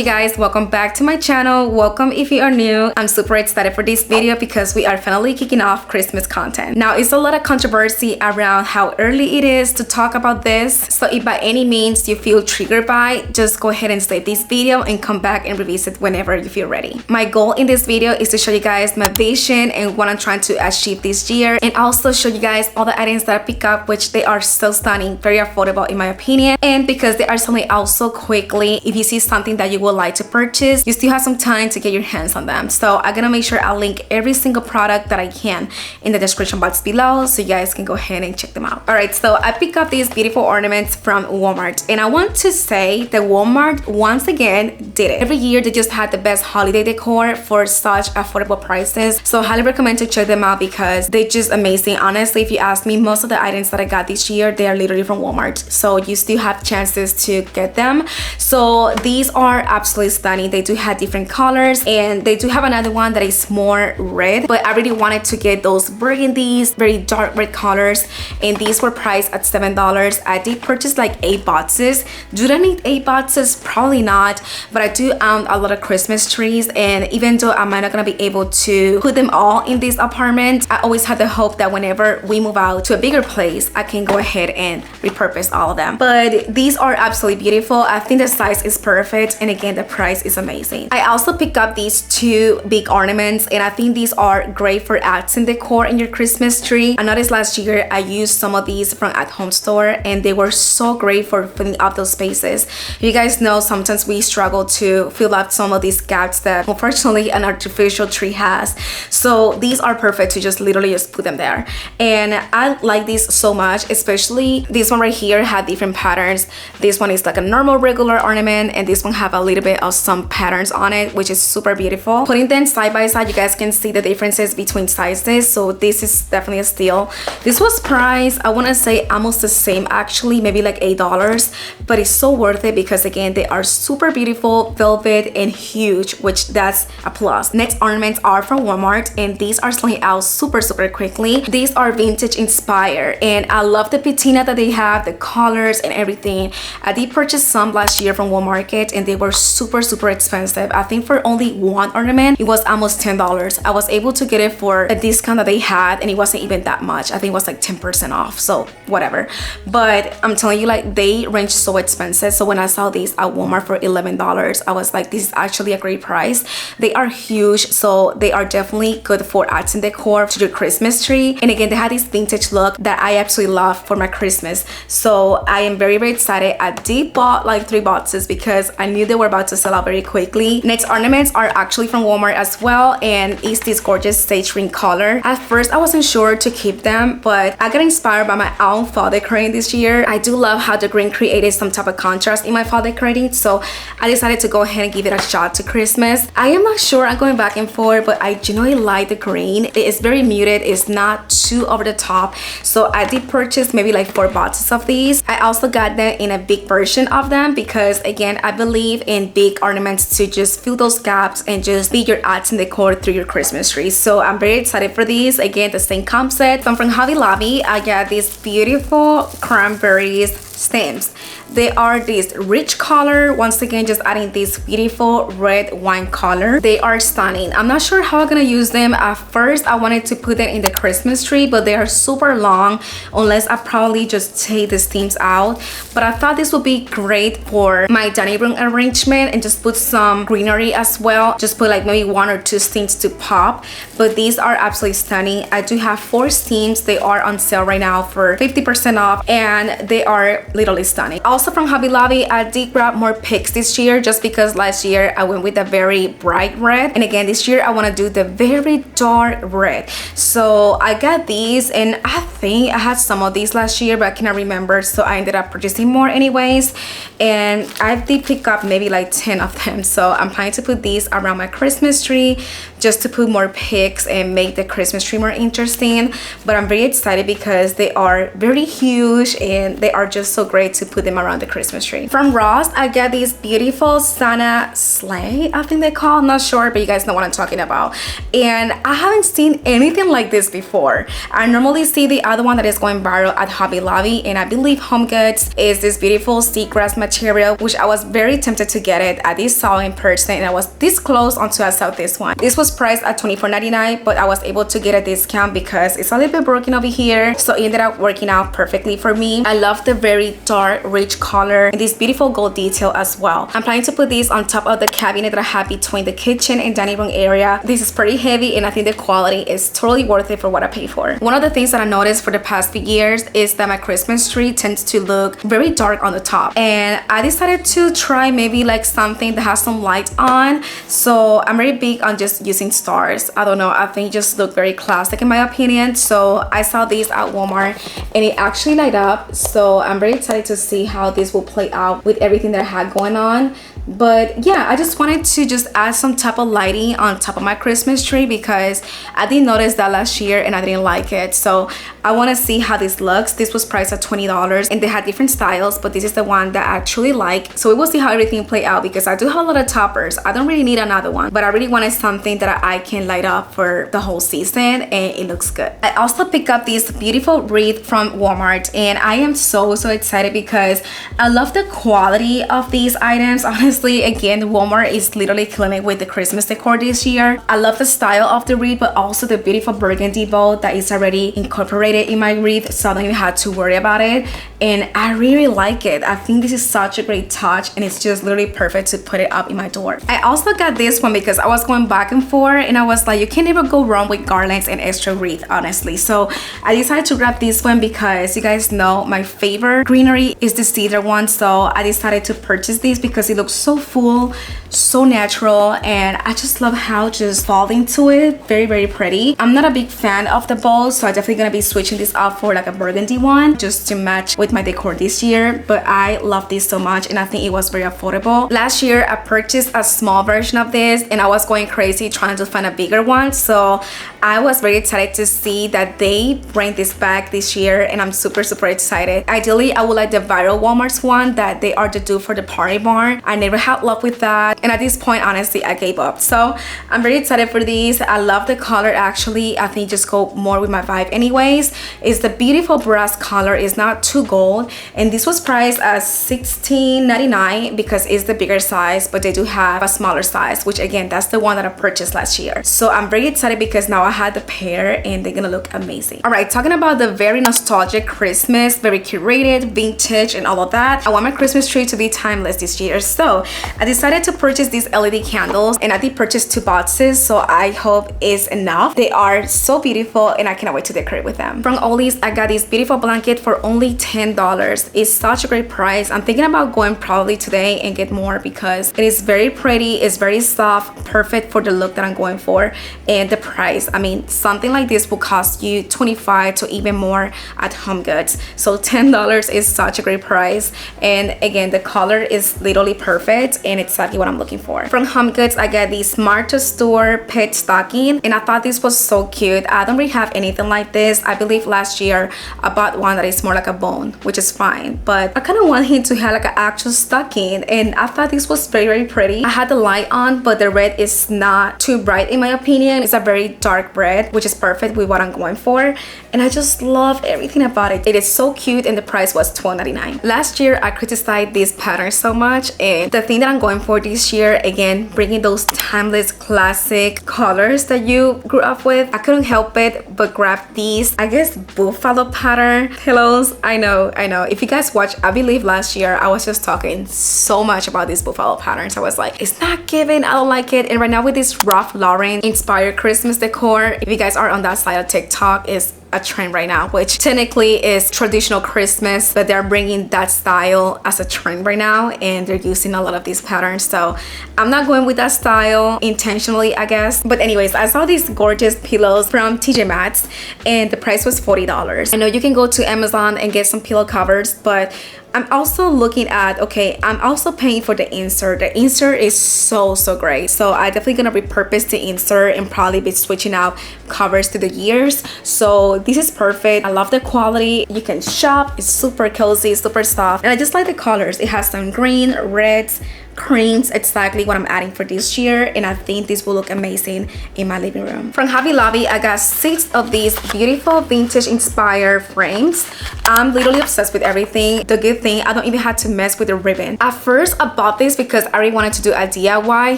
guys, welcome back to my channel. Welcome if you are new. I'm super excited for this video because we are finally kicking off Christmas content. Now, it's a lot of controversy around how early it is to talk about this, so if by any means you feel triggered by, just go ahead and save this video and come back and revisit whenever you feel ready. My goal in this video is to show you guys my vision and what I'm trying to achieve this year, and also show you guys all the items that I pick up, which they are so stunning, very affordable in my opinion, and because they are selling out so quickly, if you see something that you would like to purchase, you still have some time to get your hands on them. So I'm gonna make sure I link every single product that I can in the description box below so you guys can go ahead and check them out. All right, so I picked up these beautiful ornaments from Walmart, and I want to say that Walmart once again did it. Every year they just had the best holiday decor for such affordable prices, so I highly recommend to check them out because they're just amazing. Honestly, if you ask me, most of the items that I got this year, they are literally from Walmart, so you still have chances to get them. So these are absolutely stunning. They do have different colors, and they do have another one that is more red, but I really wanted to get those burgundies, very dark red colors, and these were priced at $7. I did purchase like 8 boxes. Do I need 8 boxes? Probably not, but I do own a lot of Christmas trees, and even though I might not gonna be able to put them all in this apartment, I always had the hope that whenever we move out to a bigger place, I can go ahead and repurpose all of them. But these are absolutely beautiful. I think the size is perfect, and again, the price is amazing. I also picked up these 2 big ornaments, and I think these are great for accent decor in your Christmas tree. I noticed last year I used some of these from at home store, and they were so great for filling up those spaces. You guys know sometimes we struggle to fill up some of these gaps that unfortunately an artificial tree has, so these are perfect to just literally just put them there. And I like these so much, especially this one right here had different patterns. This one is like a normal regular ornament, and this one have a little bit of some patterns on it, which is super beautiful. Putting them side by side, you guys can see the differences between sizes, so this is definitely a steal. This was priced, I want to say almost the same actually, maybe like $8, but it's so worth it because again, they are super beautiful, velvet and huge, which that's a plus. Next ornaments are from Walmart, and these are selling out super quickly. These are vintage inspired, and I love the patina that they have, the colors and everything. I did purchase some last year from Walmart, and they were super expensive. I think for only one ornament it was almost $10. I was able to get it for a discount that they had, and it wasn't even that much. I think it was like 10% off, so whatever. But I'm telling you, like, they range so expensive, so when I saw these at Walmart for $11, I was like, this is actually a great price. They are huge, so they are definitely good for accent decor to your Christmas tree. And again, they had this vintage look that I absolutely love for my Christmas, so I am very excited. I did bought like 3 boxes because I knew they were about to sell out very quickly. Next ornaments are actually from Walmart as well, and it's this gorgeous sage green color. At first I wasn't sure to keep them, but I got inspired by my own fall decorating this year. I do love how the green created some type of contrast in my fall decorating, so I decided to go ahead and give it a shot to Christmas. I am not sure, I'm going back and forth, but I genuinely like the green. It is very muted, it's not too over the top, so I did purchase maybe like 4 boxes of these. I also got them in a big version of them because again, I believe in big ornaments to just fill those gaps and just be your accent decor through your Christmas tree. So I'm very excited for these. Again, the same concept. From Hobby Lobby, I got these beautiful cranberries stems. They are this rich color, once again just adding this beautiful red wine color. They are stunning. I'm not sure how I'm gonna use them. At first I wanted to put them in the Christmas tree, but they are super long, unless I probably just take the stems out. But I thought this would be great for my dining room arrangement and just put some greenery as well. Just put like maybe 1 or 2 stems to pop. But these are absolutely stunning. I do have 4 stems. They are on sale right now for 50% off, and they are literally stunning. Also from Hobby Lobby, I did grab more picks this year just because last year I went with a very bright red, and again this year I want to do the very dark red. So I got these, and I think I had some of these last year, but I cannot remember, so I ended up purchasing more anyways, and I did pick up maybe like 10 of them. So I'm planning to put these around my Christmas tree just to put more picks and make the Christmas tree more interesting. But I'm very excited because they are very huge and they are just so so great to put them around the Christmas tree. From Ross, I got these beautiful Santa sleigh, I think they call, I'm not sure, but you guys know what I'm talking about. And I haven't seen anything like this before. I normally see the other one that is going viral at Hobby Lobby, and I believe HomeGoods is this beautiful seagrass material, which I was very tempted to get it. I did saw in person, and I was this close until I saw this one. This was priced at $24.99, but I was able to get a discount because it's a little bit broken over here, so it ended up working out perfectly for me. I love the very dark, rich color and this beautiful gold detail as well. I'm planning to put these on top of the cabinet that I have between the kitchen and dining room area. This is pretty heavy, and I think the quality is totally worth it for what I pay for. One of the things that I noticed for the past few years is that my Christmas tree tends to look very dark on the top, and I decided to try maybe like something that has some light on. So I'm very big on just using stars. I don't know, I think it just look very classic in my opinion. So I saw these at Walmart and it actually light up, so I'm very excited to see how this will play out with everything that I had going on. But yeah, I just wanted to just add some type of lighting on top of my Christmas tree because I didn't notice that last year and I didn't like it. So I want to see how this looks. This was priced at $20 and they had different styles, but this is the one that I actually like. So we will see how everything play out because I do have a lot of toppers. I don't really need another one, but I really wanted something that I can light up for the whole season, and it looks good. I also picked up this beautiful wreath from Walmart, and I am so excited because I love the quality of these items. Honestly, again, Walmart is literally killing it with the Christmas decor this year. I love the style of the wreath, but also the beautiful burgundy bow that is already incorporated in my wreath, so I don't even have to worry about it. And I really like it. I think this is such a great touch, and it's just literally perfect to put it up in my door. I also got this one because I was going back and forth, and I was like, you can never go wrong with garlands and extra wreath, honestly. So I decided to grab this one because you guys know my favorite greenery is the cedar one. So I decided to purchase this because it looks so full, so natural, and I just love how just fall into it. Very pretty. I'm not a big fan of the bows, so I'm definitely gonna be switching this out for like a burgundy one just to match with my decor this year. But I love this so much, and I think it was very affordable. Last year I purchased a small version of this, and I was going crazy trying to find a bigger one, so I was very excited to see that they bring this back this year, and I'm super excited. Ideally, I would like the viral Walmart's one that they are to do for the party barn. I never had luck with that, and at this point, honestly, I gave up. So I'm very excited for these. I love the color. Actually, I think just go more with my vibe anyways. It's the beautiful brass color. It's not too gold, and this was priced at $16.99 because it's the bigger size, but they do have a smaller size, which again, that's the one that I purchased last year. So I'm very excited because now I had the pair and they're gonna look amazing. All right, talking about the very nostalgic Christmas, very curated, vintage, and all of that, I want my Christmas tree to be timeless this year. So I decided to purchase these LED candles, and I did purchase 2 boxes, so I hope it's enough. They are so beautiful, and I cannot wait to decorate with them. From Ollie's, I got this beautiful blanket for only $10. It's such a great price. I'm thinking about going probably today and get more because it is very pretty, it's very soft, perfect for the look that I'm going for, and the price. I mean, something like this will cost you $25 to even more at HomeGoods. So $10 is such a great price, and again, the color is literally perfect, and it's exactly what I'm looking for. From HomeGoods, I got the Smart to Store pet stocking, and I thought this was so cute. I don't really have anything like this. I believe last year I bought one that is more like a bone, which is fine, but I kind of want him to have like an actual stocking, and I thought this was very pretty. I had the light on, but the red is not too bright in my opinion. It's a very dark red, which is perfect with what I'm going for, and I just love everything about it. It is so cute, and the price was $12.99. Last year I criticized these patterns so much, and the thing that I'm going for this year, again, bringing those timeless classic colors that you grew up with, I couldn't help it but grab these, I guess, buffalo pattern pillows. I know, if you guys watch, I believe last year I was just talking so much about these buffalo patterns. I was like, it's not giving, I don't like it. And right now with this Ralph Lauren inspired Christmas decor, if you guys are on that side of TikTok, is a trend right now, which technically is traditional Christmas, but they're bringing that style as a trend right now, and they're using a lot of these patterns. So I'm not going with that style intentionally, I guess. But anyways, I saw these gorgeous pillows from TjMaxx, and the price was $40. I know you can go to Amazon and get some pillow covers, but I'm also looking at, okay, I'm also paying for the insert. The insert is so great. So I definitely gonna repurpose the insert and probably be switching out covers to the years. So this is perfect. I love the quality. You can shop. It's super cozy, super soft, and I just like the colors. It has some green, reds, creams, exactly what I'm adding for this year, and I think this will look amazing in my living room. From Hobby Lobby, I got 6 of these beautiful vintage inspired frames. I'm literally obsessed with everything. The good thing, I don't even have to mess with the ribbon. At first, I bought this because I really wanted to do a DIY.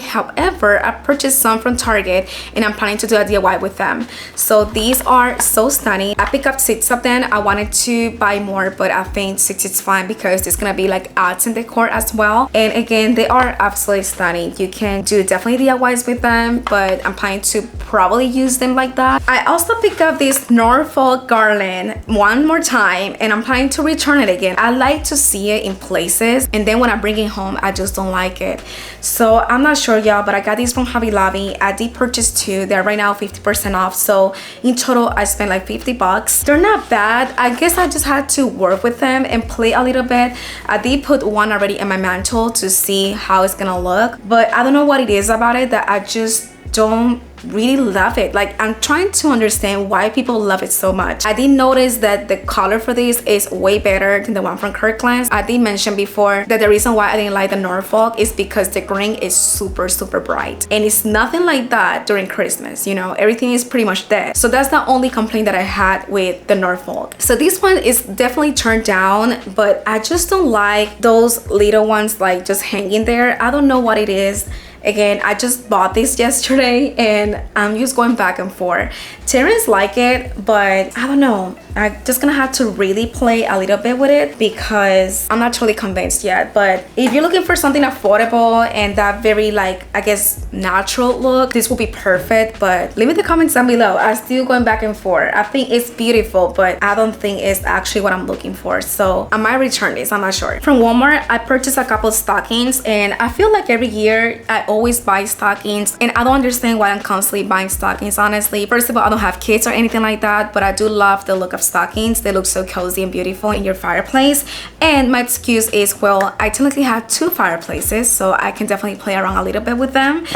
However, I purchased some from Target and I'm planning to do a DIY with them. So these are so stunning. I picked up 6 of them. I wanted to buy more, but I think 6 is fine because it's gonna be like arts and decor as well. And again, they are absolutely stunning. You can do definitely DIYs with them, but I'm planning to probably use them like that. I also picked up this Norfolk garland one more time, and I'm planning to return it again. I like to see it in places, and then when I bring it home, I just don't like it. So I'm not sure, y'all, but I got these from Hobby Lobby. I did purchase 2. They're right now 50% off. So in total, I spent like 50 bucks. They're not bad. I guess I just had to work with them and play a little bit. I did put one already in my mantle to see how it's gonna look, but I don't know what it is about it that I just don't really love it. Like, I'm trying to understand why people love it so much. I did notice that the color for this is way better than the one from Kirkland's. I did mention before that the reason why I didn't like the Norfolk is because the green is super bright, and it's nothing like that during Christmas. You know, everything is pretty much dead. So that's the only complaint that I had with the Norfolk. So this one is definitely turned down, but I just don't like those little ones like just hanging there. I don't know what it is. Again, I just bought this yesterday and I'm just going back and forth. Terrence like it, but I don't know. I'm just gonna have to really play a little bit with it because I'm not totally convinced yet. But if you're looking for something affordable and that very, like, I guess, natural look, this will be perfect. But leave me the comments down below. I'm still going back and forth. I think it's beautiful, but I don't think it's actually what I'm looking for. So I might return this, I'm not sure. From Walmart, I purchased a couple of stockings, and I feel like every year I always buy stockings, and I don't understand why I'm constantly buying stockings, honestly. First of all, I don't have kids or anything like that, but I do love the look of stockings. They look so cozy and beautiful in your fireplace. And my excuse is, well, I technically have 2 fireplaces, so I can definitely play around a little bit with them.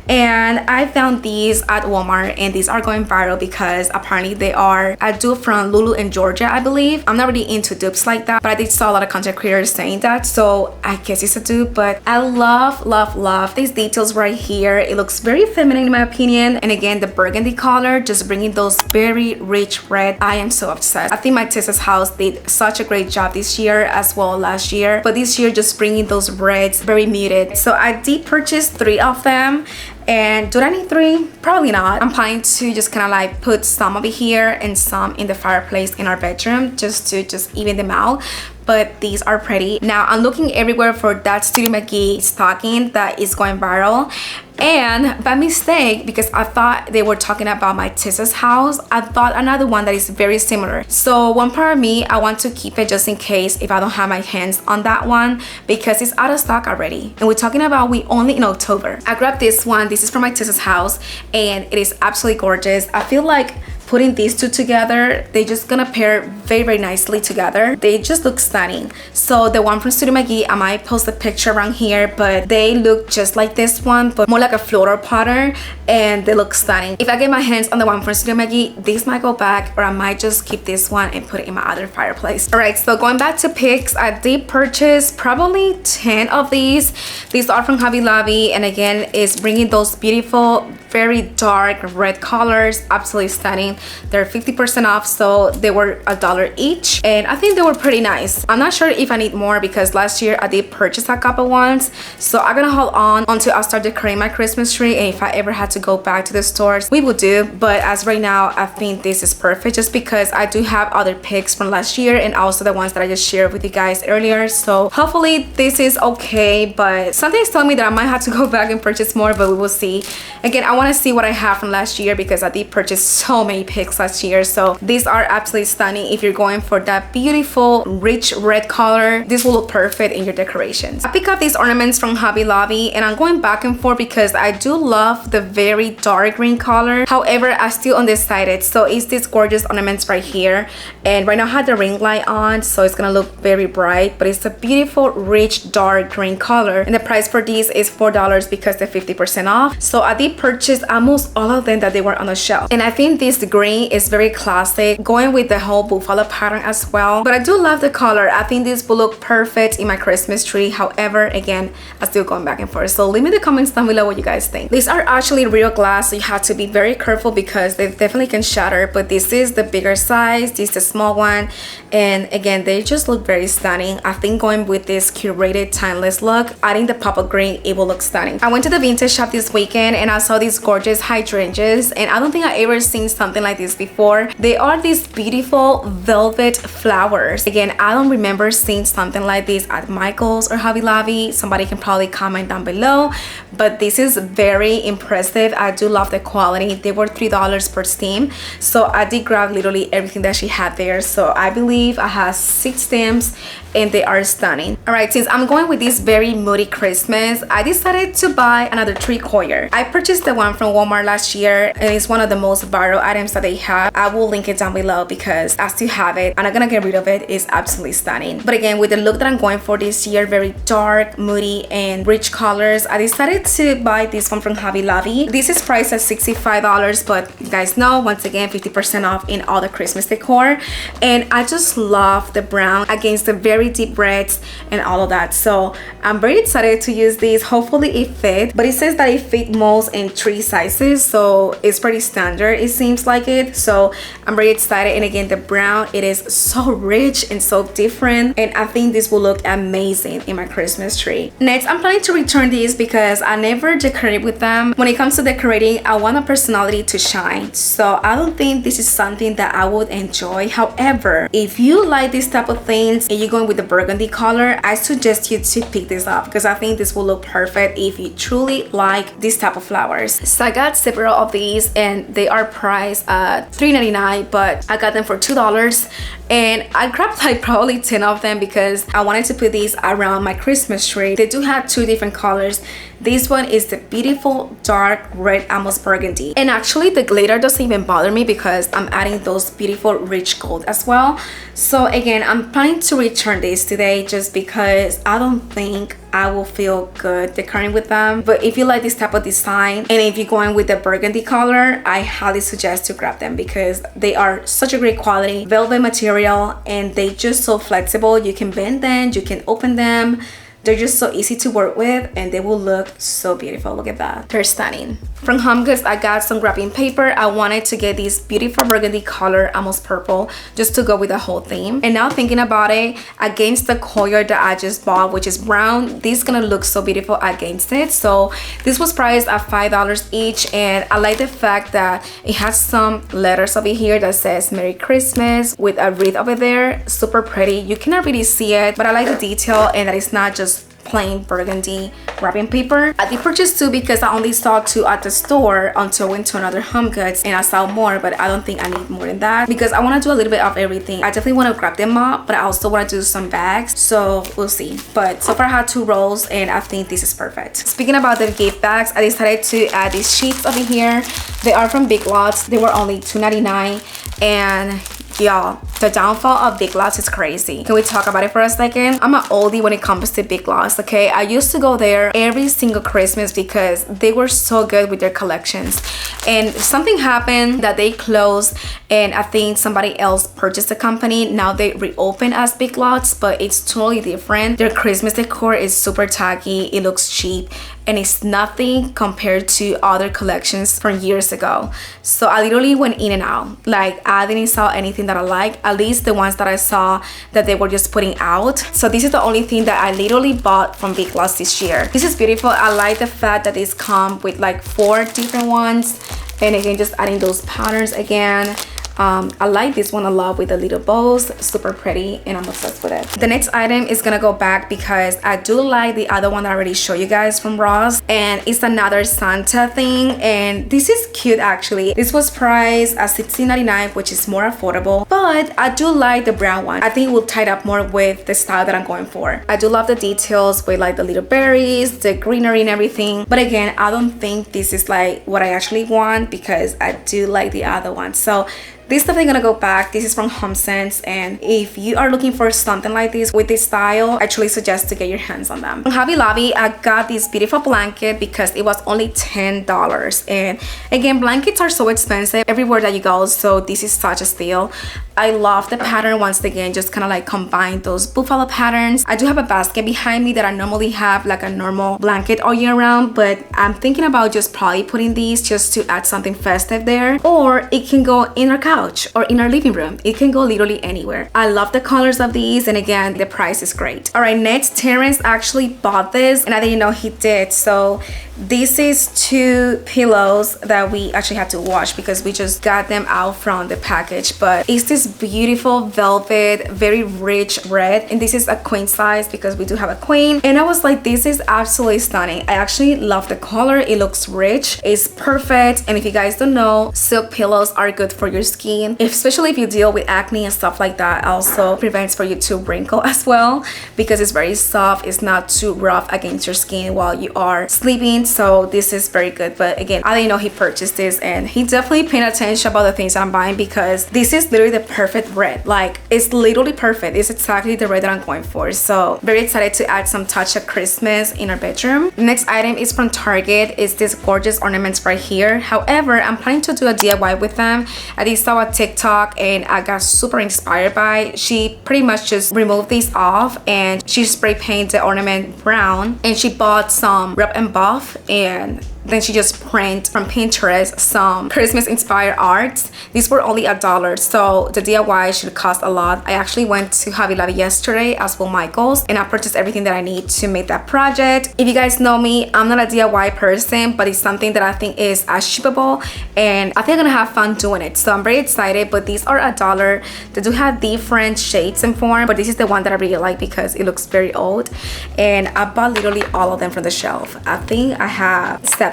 And I found these at Walmart, and these are going viral because apparently they are a dupe from Lulu in Georgia, I believe. I'm not really into dupes like that, but I did saw a lot of content creators saying that, so I guess it's a dupe. But I love these details right here. It looks very feminine in my opinion. And again, the burgundy color, just bringing those very rich red. I am so obsessed. I think my TjMaxx house did such a great job this year as well last year, but this year just bringing those reds very muted. So I did purchase 3 of them. And do I need 3? Probably not. I'm planning to just kind of like put some over here and some in the fireplace in our bedroom just to even them out. But these are pretty. Now I'm looking everywhere for that TjMaxx stocking that is going viral, and by mistake, because I thought they were talking about my TjMaxx house, I thought another one that is very similar. So one part of me, I want to keep it just in case if I don't have my hands on that one, because it's out of stock already, and we're talking about we only in October. I grabbed this one. This is from my TjMaxx house, and it is absolutely gorgeous. I feel like putting these 2 together, they just gonna pair very nicely together. They just look stunning. So the one from TjMaxx, I might post a picture around here, but they look just like this one, but more like a floral pattern, and they look stunning. If I get my hands on the one from TjMaxx, this might go back, or I might just keep this one and put it in my other fireplace. All right, so going back to picks, I did purchase probably 10 of these. These are from Hobby Lobby, and again, it's bringing those beautiful, very dark red colors, absolutely stunning. They're 50% off, so they were $1 each, and I think they were pretty nice. I'm not sure if I need more because last year I did purchase a couple ones, so I'm gonna hold on until I start decorating my Christmas tree, and if I ever had to go back to the stores, we will do. But as right now, I think this is perfect just because I do have other picks from last year and also the ones that I just shared with you guys earlier. So hopefully this is okay, but something's telling me that I might have to go back and purchase more, but we will see. Again, I want to see what I have from last year because I did purchase so many picks last year. So these are absolutely stunning. If you're going for that beautiful rich red color, this will look perfect in your decorations. I pick up these ornaments from Hobby Lobby, and I'm going back and forth because I do love the very dark green color. However, I'm still undecided. So it's these gorgeous ornaments right here, and right now I have the ring light on, so it's gonna look very bright, but it's a beautiful rich dark green color, and the price for these is $4 because they're 50% off. So I did purchase almost all of them that they were on the shelf, and I think this green is very classic, going with the whole buffalo pattern as well. But I do love the color. I think this will look perfect in my Christmas tree. However, again, I'm still going back and forth. So leave me the comments down below what you guys think. These are actually real glass, so you have to be very careful because they definitely can shatter. But this is the bigger size, this is the small one, and again, they just look very stunning. I think going with this curated timeless look, adding the pop of green, it will look stunning. I went to the vintage shop this weekend and I saw these gorgeous hydrangeas, and I don't think I ever seen something like this before. They are these beautiful velvet flowers. Again, I don't remember seeing something like this at Michael's or Hobby Lobby. Somebody can probably comment down below, but this is very impressive. I do love the quality. They were $3 per stem, so I did grab literally everything that she had there. So I believe I have 6 stems and they are stunning. All right, since I'm going with this very moody Christmas, I decided to buy another tree coir. I purchased the one from Walmart last year, and it's one of the most viral items that they have. I will link it down below because I still have it. I'm not gonna get rid of it. It's absolutely stunning. But again, with the look that I'm going for this year, very dark, moody, and rich colors, I decided to buy this one from Hobby Lobby. This is priced at $65, but you guys know, once again, 50% off in all the Christmas decor. And I just love the brown against the very deep reds and all of that. So I'm very excited to use these. Hopefully it fit, but it says that it fit most in 3 sizes, so it's pretty standard, it seems like it. So I'm very excited. And again, the brown, it is so rich and so different, and I think this will look amazing in my Christmas tree. Next, I'm planning to return these because I never decorate with them. When it comes to decorating, I want a personality to shine, so I don't think this is something that I would enjoy. However, if you like this type of things and you're going with the burgundy color, I suggest you to pick this up because I think this will look perfect if you truly like this type of flowers. So I got several of these and they are priced at $3.99, but I got them for $2, and I grabbed like probably 10 of them because I wanted to put these around my Christmas tree. They do have 2 different colors. This one is the beautiful dark red, almost burgundy, and actually the glitter doesn't even bother me because I'm adding those beautiful rich gold as well. So again, I'm planning to return these today just because I don't think I will feel good decorating with them. But if you like this type of design and if you're going with the burgundy color, I highly suggest to grab them because they are such a great quality velvet material, and they just so flexible. You can bend them, you can open them. They're just so easy to work with, and they will look so beautiful. Look at that, they're stunning. From HomeGoods, I got some wrapping paper. I wanted to get this beautiful burgundy color, almost purple, just to go with the whole theme. And now thinking about it, against the coir that I just bought, which is brown, this is gonna look so beautiful against it. So this was priced at $5 each, and I like the fact that it has some letters over here that says Merry Christmas with a wreath over there. Super pretty. You cannot really see it, but I like the detail and that it's not just plain burgundy wrapping paper. I did purchase 2 because I only saw 2 at the store until I went to another HomeGoods and I saw more, but I don't think I need more than that because I want to do a little bit of everything. I definitely want to grab them up, but I also want to do some bags, so we'll see. But so far I had 2 rolls and I think this is perfect. Speaking about the gift bags, I decided to add these sheets over here. They are from Big Lots. They were only $2.99, and y'all, the downfall of Big Lots is crazy. Can we talk about it for a second? I'm an oldie when it comes to Big Lots, okay? I used to go there every single Christmas because they were so good with their collections. And something happened that they closed, and I think somebody else purchased the company. Now they reopen as Big Lots, but it's totally different. Their Christmas decor is super tacky, it looks cheap, and it's nothing compared to other collections from years ago. So I literally went in and out. Like, I didn't saw anything that I liked, at least the ones that I saw that they were just putting out. So this is the only thing that I literally bought from Big Lots this year. This is beautiful. I like the fact that these come with like 4 different ones, and again, just adding those patterns again. I like this one a lot with the little bows, super pretty, and I'm obsessed with it. The next item is gonna go back because I do like the other one that I already showed you guys from Ross, and it's another Santa thing, and this is cute actually. This was priced at $16.99, which is more affordable, but I do like the brown one. I think it will tie up more with the style that I'm going for. I do love the details with like the little berries, the greenery and everything, but again, I don't think this is like what I actually want because I do like the other one. So this definitely gonna go back. This is from HomeSense, and if you are looking for something like this with this style, I actually suggest to get your hands on them. From Hobby Lobby, I got this beautiful blanket because it was only $10. And again, blankets are so expensive everywhere that you go, so this is such a steal. I love the pattern. Once again, just kind of like combine those buffalo patterns. I do have a basket behind me that I normally have like a normal blanket all year round, but I'm thinking about just probably putting these just to add something festive there, or it can go in our couch or in our living room. It can go literally anywhere. I love the colors of these, and again, the price is great. All right, next, Terrence actually bought this, and I didn't know he did. So this is 2 pillows that we actually had to wash because we just got them out from the package, but it's this beautiful velvet, very rich red, and this is a queen size because we do have a queen. And I was like, this is absolutely stunning. I actually love the color. It looks rich, it's perfect. And if you guys don't know, silk pillows are good for your skin, especially if you deal with acne and stuff like that. Also prevents for you to wrinkle as well because it's very soft. It's not too rough against your skin while you are sleeping, so this is very good. But again, I didn't know he purchased this, and he definitely paid attention about the things I'm buying because this is literally the perfect red. Like, it's literally perfect. It's exactly the red that I'm going for. So very excited to add some touch of Christmas in our bedroom. Next item is from Target. It's this gorgeous ornaments right here. However, I'm planning to do a DIY with them. I did saw a TikTok and I got super inspired by. She pretty much just removed these off and she spray painted the ornament brown, and she bought some rub and buff, and then she just print from Pinterest some Christmas inspired arts. These were only $1, so the DIY should cost a lot. I actually went to Hobby Lobby yesterday as well Michael's, and I purchased everything that I need to make that project. If you guys know me, I'm not a DIY person, but it's something that I think is achievable, and I think I'm gonna have fun doing it. So I'm very excited. But these are $1. They do have different shades and form, but this is the one that I really like because it looks very old, and I bought literally all of them from the shelf. I think I have 7.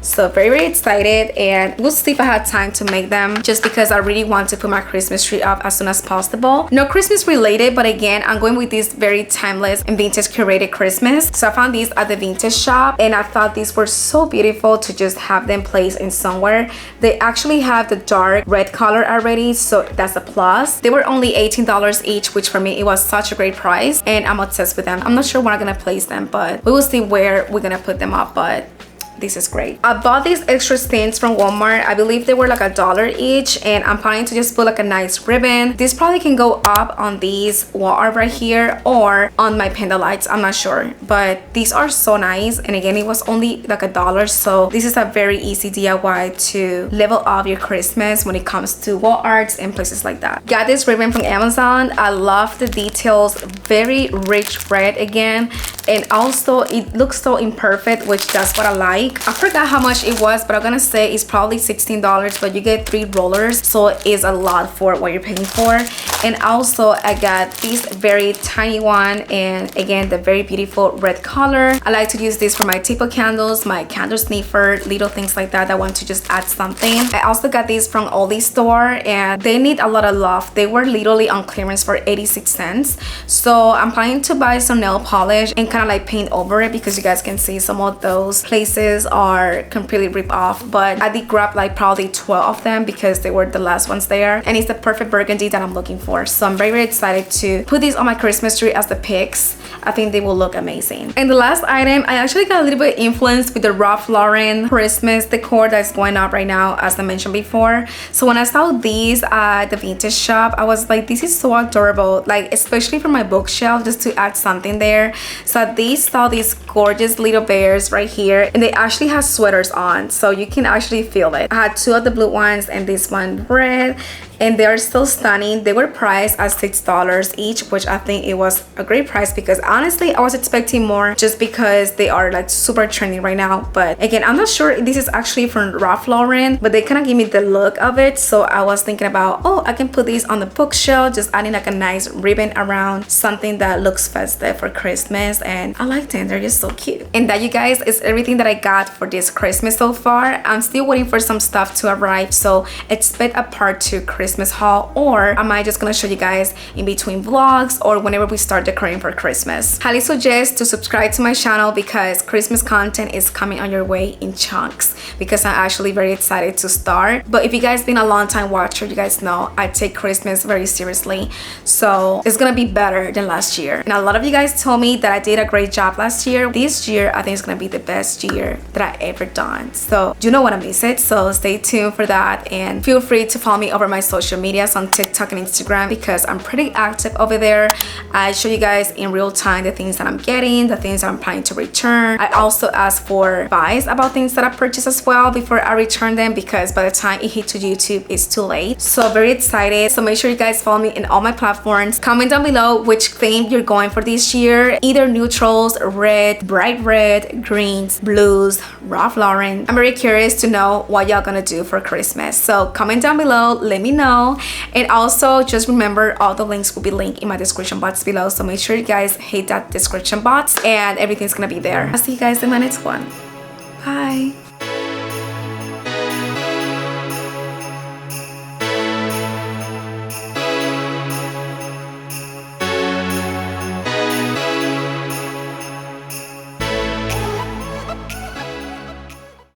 So very excited, and we'll see if I have time to make them just because I really want to put my Christmas tree up as soon as possible. No Christmas related, but again, I'm going with this very timeless and vintage curated Christmas. So I found these at the vintage shop, and I thought these were so beautiful to just have them placed in somewhere. They actually have the dark red color already, so that's a plus. They were only $18 each, which for me, it was such a great price, and I'm obsessed with them. I'm not sure where I'm gonna place them, but we will see where we're gonna put them up. But this is great. I bought these extra stems from Walmart. I believe they were like $1 each, and I'm planning to just put like a nice ribbon. This probably can go up on these wall art right here or on my pendant lights. I'm not sure, but these are so nice. And again, it was only like $1, so this is a very easy DIY to level up your Christmas when it comes to wall arts and places like that. Got this ribbon from Amazon. I love the details, very rich red again, and also it looks so imperfect, which that's what I like. I forgot how much it was, but I'm gonna say it's probably $16, but you get 3 rollers, so it is a lot for what you're paying for. And also I got this very tiny one, and again, the very beautiful red color. I like to use this for my table candles, my candle sniffer, little things like that. I want to just add something. I also got these from Aldi store, and they need a lot of love. They were literally on clearance for 86 cents. So I'm planning to buy some nail polish and kind of like paint over it, because you guys can see some of those places are completely ripped off. But I did grab like probably 12 of them because they were the last ones there, and it's the perfect burgundy that I'm looking for. So I'm very excited to put these on my Christmas tree as the pics. I think they will look amazing. And the last item, I actually got a little bit influenced with the Ralph Lauren Christmas decor that's going up right now, as I mentioned before. So when I saw these at the vintage shop, I was like, this is so adorable, like especially for my bookshelf, just to add something there. So these saw these gorgeous little bears right here, and they actually have sweaters on, so you can actually feel it. I had 2 of the blue ones and this one red. and they are still stunning. They were priced at $6 each, which I think it was a great price because honestly I was expecting more just because they are like super trendy right now. But again, I'm not sure this is actually from Ralph Lauren, but they kind of give me the look of it, so I was thinking about, oh, I can put these on the bookshelf, just adding like a nice ribbon around something that looks festive for Christmas, and I like them. They're just so cute. And that, you guys, is everything that I got for this Christmas so far. I'm still waiting for some stuff to arrive, so expect a part 2 Christmas haul, or I might just gonna show you guys in between vlogs or whenever we start decorating for Christmas. Highly suggest to subscribe to my channel because Christmas content is coming on your way in chunks, because I'm actually very excited to start. But if you guys been a long time watcher, you guys know I take Christmas very seriously, so it's gonna be better than last year. And a lot of you guys told me that I did a great job last year. This year I think it's gonna be the best year that I ever done, so you don't want to miss it. So stay tuned for that, and feel free to follow me over my social medias on TikTok and Instagram because I'm pretty active over there. I show you guys in real time the things that I'm getting, the things that I'm planning to return. I also ask for advice about things that I purchase as well before I return them, because by the time it hits to YouTube it's too late. So very excited. So make sure you guys follow me in all my platforms. Comment down below which theme you're going for this year, either neutrals, red, bright red, greens, blues, Ralph Lauren. I'm very curious to know what y'all gonna do for Christmas, so comment down below, let me know. And also just remember, all the links will be linked in my description box below, so make sure you guys hit that description box and everything's gonna be there. I'll see you guys in my next one. Bye.